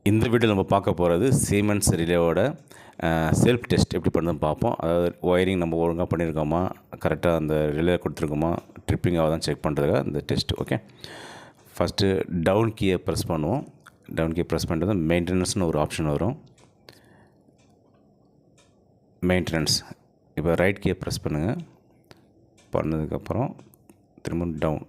இந்த வீடியோவில் நம்ம பார்க்க போகிறது சீமென்ஸ் ரிலேவோட செல்ஃப் டெஸ்ட் எப்படி பண்ணுறதுன்னு பார்ப்போம். அதாவது ஒயரிங் நம்ம ஒழுங்காக பண்ணியிருக்கோமா, கரெக்டாக அந்த ரிலே கொடுத்துருக்கோமா, ட்ரிப்பிங் ஆகுதான் செக் பண்ணுறதுக்காக இந்த டெஸ்ட். ஓகே, ஃபஸ்ட்டு டவுன் கீயை ப்ரெஸ் பண்ணுவோம். டவுன் கீயை ப்ரெஸ் பண்ணுறது மெயின்டெனன்ஸ்னு ஒரு ஆப்ஷன் வரும். மெயின்டெனன்ஸ். இப்போ ரைட் கீயை ப்ரெஸ் பண்ணுங்கள். பண்ணதுக்கப்புறம் திரும்ப down,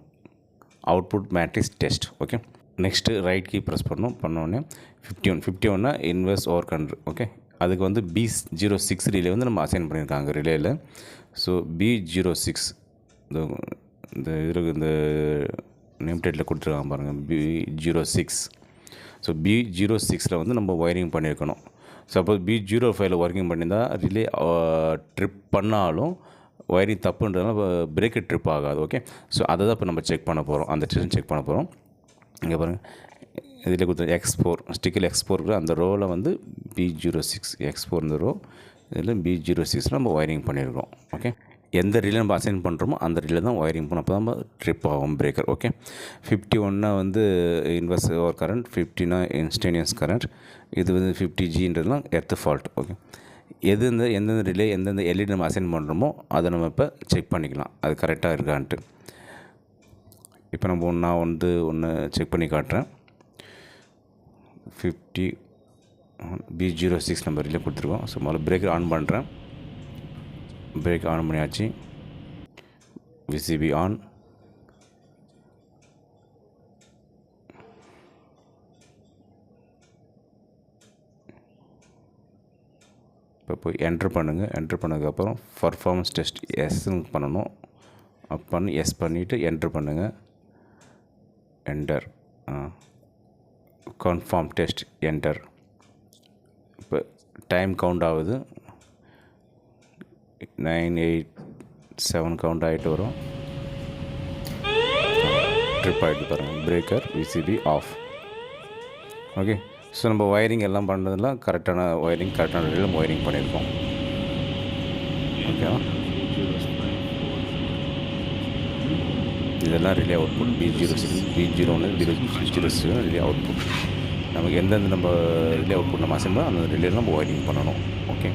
output matrix test. Okay, next right key press பண்ணோடனே 51 இன்வெர்ஸ் ஓவர் கண்ட்ரு. ஓகே, அதுக்கு வந்து B06 ரிலே வந்து நம்ம அசைன் பண்ணியிருக்காங்க ரிலேயில். ஸோ B06 இந்த இந்த நேம் பிளேட்டில் கொடுத்துருக்காங்க பாருங்கள், B06. ஸோ B06 வந்து நம்ம ஒயரிங் பண்ணியிருக்கணும். சப்போஸ் B05 ஒர்க்கிங் பண்ணியிருந்தால் ரிலே ட்ரிப் பண்ணாலும் ஒயரிங் தப்புன்றதுனால பிரேக்கர் ட்ரிப் ஆகாது. ஓகே, ஸோ அதை தான் இப்போ நம்ம செக் பண்ண போகிறோம். அந்த டெஸ்ட் செக் பண்ண போகிறோம். இங்கே பாருங்கள், இதில் கொடுத்த X4 ஸ்டிக்கில் X4 அந்த ரோவில் வந்து B06 X4 இந்த ரோ, இதில் B06 நம்ம ஒயரிங் பண்ணியிருக்கோம். ஓகே, எந்த ரிலே நம்ம அசைன் பண்ணுறோமோ அந்த ரிலே தான் ஒயரிங் பண்ணோம், அப்போ தான் நம்ம ட்ரிப் ஆகும் பிரேக்கர். ஓகே, 51 வந்து இன்வெர்ஸ் ஓவர் கரண்ட், 50 இன்ஸ்டேனியஸ் கரண்ட், இது வந்து 50Gன்றதுலாம் எர்த் ஃபால்ட். ஓகே, எந்தெந்த ரிலே எந்தெந்த எல்இடி நம்ம அசைன் பண்ணுறோமோ அதை நம்ம இப்போ செக் பண்ணிக்கலாம், அது கரெக்டாக இருக்கான்ட்டு. இப்போ நம்ம ஒன்று செக் பண்ணி காட்டுறேன். 50 B06 நம்பர் ரிலே கொடுத்துருக்கோம். ஸோ முதல்ல பிரேக்கர் ஆன் பண்ணுறேன். பிரேக் ஆன் பண்ணியாச்சு. VCB on. இப்போ போய் என்ட்ரு பண்ணுங்கள். என்ட்ரு பண்ணதுக்கப்புறம் பர்ஃபார்மன்ஸ் டெஸ்ட் எஸ்ன்னு பண்ணணும். பண்ணி எஸ் பண்ணிவிட்டு என்ட்ரு பண்ணுங்கள். என்டர். Confirm test enter. இப்போ டைம் கவுண்ட் ஆகுது. 987 கவுண்ட் ஆகிட்டு வரும். ட்ரிப் ஆகிட்டு பாருங்கள். Breaker VCB off. Okay, so நம்ம ஒயரிங் எல்லாம் பண்ணுறதுலாம் கரெக்டான ஒயரிங், கரெக்டான ரிலேயில் ஒயரிங் பண்ணியிருக்கோம். ஓகேவா? இதெல்லாம் relay output. B06 B01 B06 relay output. நமக்கு எந்தெந்த நம்ம ரிலே அவுட்புட் நம்ம அசைன் பண்ணோம் அந்த ரிலேயில் நம்ம ஒயரிங் பண்ணணும். ஓகே.